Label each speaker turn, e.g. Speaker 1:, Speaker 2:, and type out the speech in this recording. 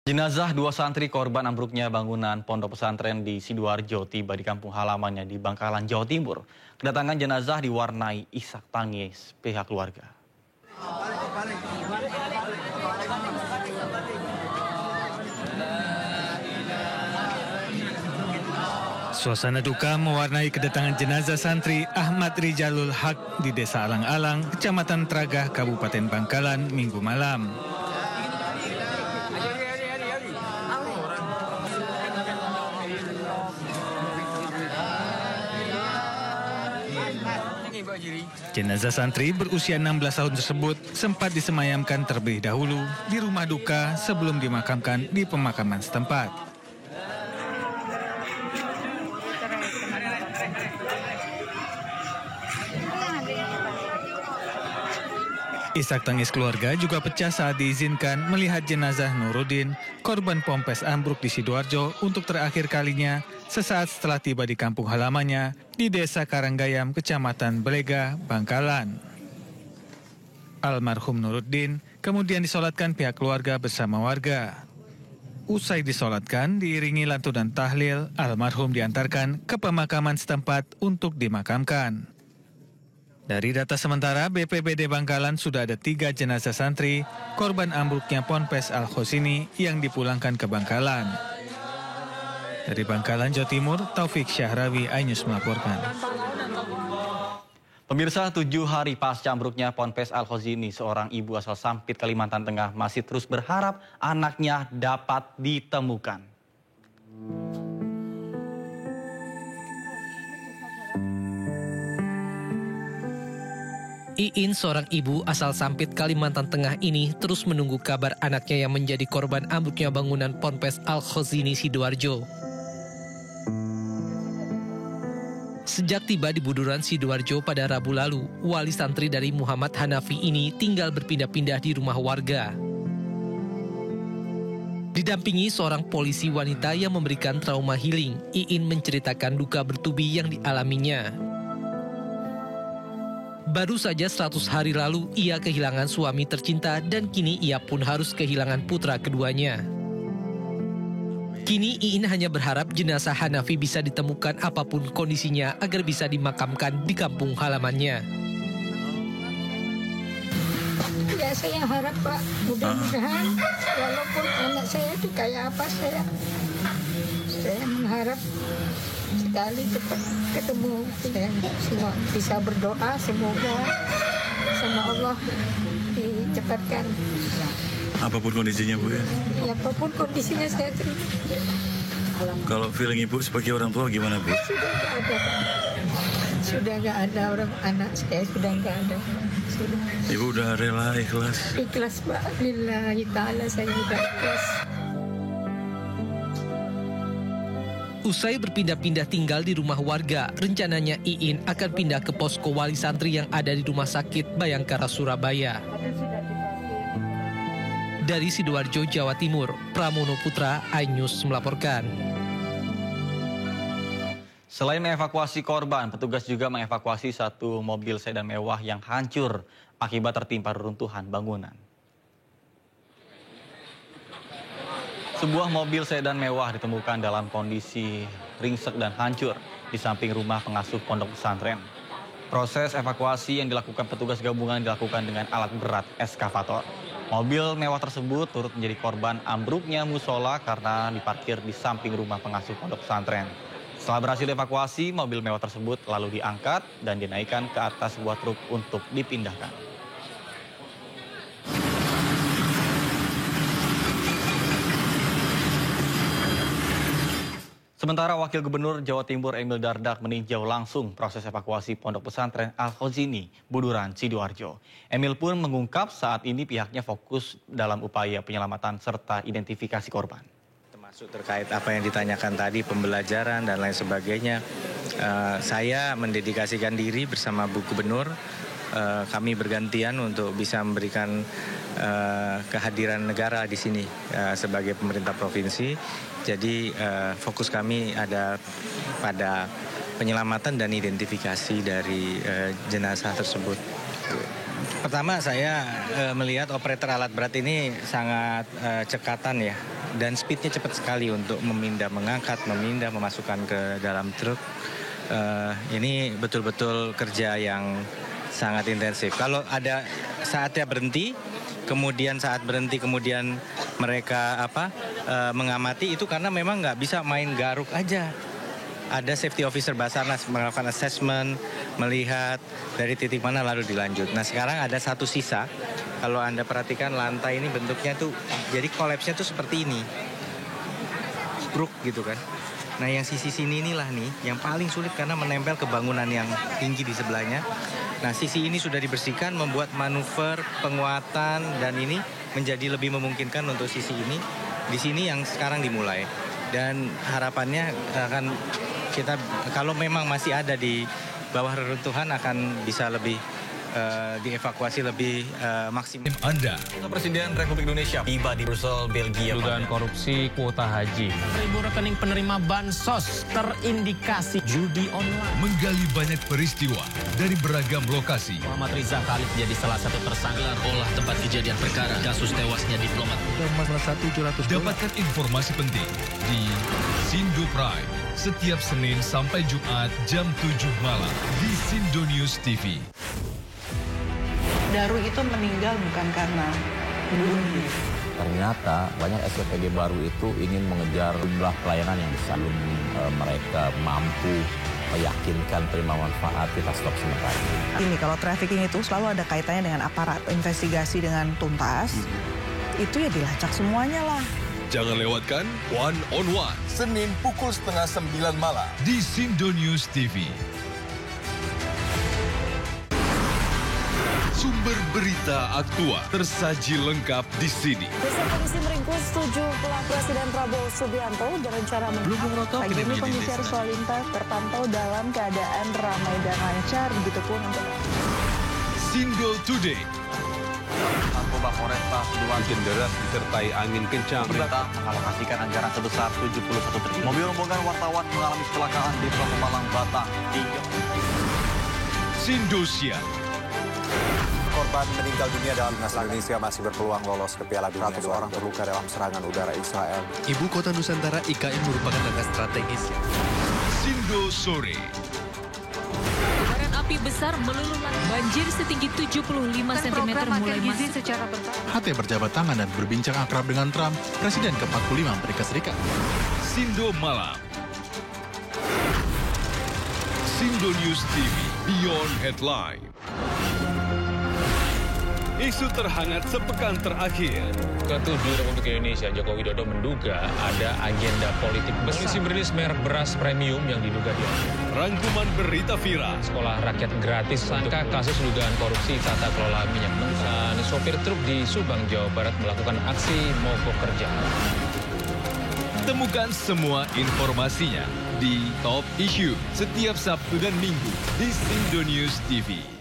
Speaker 1: Jenazah dua santri korban ambruknya bangunan pondok pesantren di Sidoarjo tiba di kampung halamannya di Bangkalan, Jawa Timur. Kedatangan jenazah diwarnai isak tangis pihak keluarga.
Speaker 2: Suasana duka mewarnai kedatangan jenazah santri Ahmad Rijalul Haq di Desa Alang-Alang, Kecamatan Tragah, Kabupaten Bangkalan, Minggu malam. Jenazah santri berusia 16 tahun tersebut sempat disemayamkan terlebih dahulu di rumah duka sebelum dimakamkan di pemakaman setempat. Isak tangis keluarga juga pecah saat diizinkan melihat jenazah Nuruddin, korban pompes ambruk di Sidoarjo untuk terakhir kalinya sesaat setelah tiba di kampung halamannya di Desa Karanggayam, Kecamatan Belega, Bangkalan. Almarhum Nuruddin kemudian disolatkan pihak keluarga bersama warga. Usai disolatkan, diiringi lantunan tahlil, almarhum diantarkan ke pemakaman setempat untuk dimakamkan. Dari data sementara, BPBD Bangkalan sudah ada 3 jenazah santri korban ambruknya Ponpes Al-Khosini yang dipulangkan ke Bangkalan. Dari Bangkalan, Jawa Timur, Taufik Syahrawi, iNews melaporkan.
Speaker 1: Pemirsa, 7 hari pasca ambruknya Ponpes Al-Khosini, seorang ibu asal Sampit, Kalimantan Tengah masih terus berharap anaknya dapat ditemukan.
Speaker 3: Iin, seorang ibu asal Sampit, Kalimantan Tengah ini terus menunggu kabar anaknya yang menjadi korban ambruknya bangunan Ponpes Al-Khosini Sidoarjo. Sejak tiba di Buduran Sidoarjo pada Rabu lalu, wali santri dari Muhammad Hanafi ini tinggal berpindah-pindah di rumah warga. Didampingi seorang polisi wanita yang memberikan trauma healing, Iin menceritakan duka bertubi yang dialaminya. Baru saja 100 hari lalu ia kehilangan suami tercinta dan kini ia pun harus kehilangan putra keduanya. Kini Iin hanya berharap jenazah Hanafi bisa ditemukan apapun kondisinya agar bisa dimakamkan di kampung halamannya.
Speaker 4: Ya saya harap Pak, mudah-mudahan walaupun anak saya itu kayak apa saya mengharap sekali cepat ketemu dan semua bisa berdoa semoga sama Allah dicepatkan.
Speaker 5: Apapun kondisinya Bu ya?
Speaker 4: Ya apapun kondisinya saya terima.
Speaker 5: Kalau feeling Ibu sebagai orang tua gimana Bu?
Speaker 4: Sudah nggak ada Pak. Sudah nggak ada orang anak saya sudah nggak ada. Sudah.
Speaker 5: Ibu udah rela ikhlas?
Speaker 4: Ikhlas Pak, lillahi ta'ala saya udah ikhlas.
Speaker 3: Usai berpindah-pindah tinggal di rumah warga, rencananya Iin akan pindah ke posko wali santri yang ada di Rumah Sakit Bayangkara, Surabaya. Dari Sidoarjo, Jawa Timur, Pramono Putra, iNews melaporkan.
Speaker 1: Selain mengevakuasi korban, petugas juga mengevakuasi satu mobil sedan mewah yang hancur akibat tertimpa reruntuhan bangunan. Sebuah mobil sedan mewah ditemukan dalam kondisi ringsek dan hancur di samping rumah pengasuh pondok pesantren. Proses evakuasi yang dilakukan petugas gabungan dilakukan dengan alat berat eskavator. Mobil mewah tersebut turut menjadi korban ambruknya musola karena diparkir di samping rumah pengasuh pondok pesantren. Setelah berhasil evakuasi, mobil mewah tersebut lalu diangkat dan dinaikkan ke atas sebuah truk untuk dipindahkan. Sementara Wakil Gubernur Jawa Timur Emil Dardak meninjau langsung proses evakuasi pondok pesantren Al-Khosini, Buduran, Sidoarjo. Emil pun mengungkap saat ini pihaknya fokus dalam upaya penyelamatan serta identifikasi korban.
Speaker 6: Termasuk terkait apa yang ditanyakan tadi, pembelajaran dan lain sebagainya. Saya mendedikasikan diri bersama Bu Gubernur. Kami bergantian untuk bisa memberikan kehadiran negara di sini sebagai pemerintah provinsi. Jadi fokus kami ada pada penyelamatan dan identifikasi dari jenazah tersebut. Pertama saya melihat operator alat berat ini sangat cekatan ya dan speednya cepat sekali untuk mengangkat, memasukkan ke dalam truk. Ini betul-betul kerja yang sangat intensif. Kalau ada saatnya berhenti, kemudian mereka mengamati, itu karena memang nggak bisa main garuk aja. Ada safety officer Basarnas melakukan assessment, melihat dari titik mana lalu dilanjut. Nah sekarang ada satu sisa, kalau Anda perhatikan lantai ini bentuknya tuh, jadi collapse-nya tuh seperti ini. Spruk gitu kan. Nah yang sisi sini inilah nih, yang paling sulit karena menempel ke bangunan yang tinggi di sebelahnya. Nah sisi ini sudah dibersihkan, membuat manuver, penguatan, dan ini menjadi lebih memungkinkan untuk sisi ini. Di sini yang sekarang dimulai. Dan harapannya akan kita, kalau memang masih ada di bawah reruntuhan, akan bisa lebih dievakuasi lebih maksimal.
Speaker 7: Anda.
Speaker 1: Presiden Republik Indonesia tiba di Brussel, Belgia.
Speaker 8: Dugaan korupsi kuota haji. 1.000 rekening penerima bansos terindikasi judi online.
Speaker 7: Menggali banyak peristiwa dari beragam lokasi.
Speaker 8: Muhammad Riza Khalid jadi salah satu tersangka olah tempat kejadian perkara kasus tewasnya diplomat.
Speaker 7: Dapatkan informasi penting di Sindo Prime setiap Senin sampai Jumat jam 7 malam di Sindo News TV.
Speaker 9: Daru itu meninggal bukan karena bunuh diri.
Speaker 10: Ternyata banyak SPPD baru itu ingin mengejar jumlah pelayanan yang besar. Mereka mampu meyakinkan terima manfaat, kita stop sementara.
Speaker 9: Ini kalau trafficking itu selalu ada kaitannya dengan aparat, investigasi dengan tuntas, itu ya dilacak semuanya lah.
Speaker 7: Jangan lewatkan One on One.
Speaker 11: Senin pukul 8:30 malam.
Speaker 7: Di Sindo News TV. Sumber berita aktual tersaji lengkap di sini.
Speaker 12: Desa polisi meringkus 7 pelaku. Presiden Prabowo Subianto berencana pagi ini kondisi arus lalu lintas terpantau dalam keadaan ramai dan lancar, begitupun untuk
Speaker 7: Sindo Today.
Speaker 1: Narkoba Polresta Sidoarjo
Speaker 11: hujan deras disertai angin kencang.
Speaker 1: Pemerintah mengalokasikan anggaran sebesar 71 triliun. Mobil rombongan wartawan mengalami kecelakaan di Pulau Pemalang, Batang.
Speaker 7: Sindosia.
Speaker 11: Korban meninggal dunia dalam timnas Indonesia masih berpeluang lolos ke Piala Dunia. 100 orang terluka dalam serangan udara Israel.
Speaker 13: Ibu kota Nusantara IKN merupakan langkah strategis.
Speaker 7: Sindo Sore.
Speaker 14: Kobaran api besar meluluh banjir setinggi 75 cm mulai masuk.
Speaker 15: HT berjabat tangan dan berbincang akrab dengan Trump, Presiden ke-45 Amerika Serikat.
Speaker 7: Sindo Malam. Sindo News TV, Beyond Headline. Isu terhangat sepekan terakhir.
Speaker 8: Ketujuh Republik Indonesia, Joko Widodo menduga ada agenda politik besar. Polisi merilis merek beras premium yang diduga dia.
Speaker 7: Rangkuman berita viral.
Speaker 8: Sekolah rakyat gratis sangka kasus dugaan korupsi tata kelola minyak mentah. Sopir truk di Subang, Jawa Barat melakukan aksi mogok kerja.
Speaker 7: Temukan semua informasinya di Top Issue setiap Sabtu dan Minggu di Sindo News TV.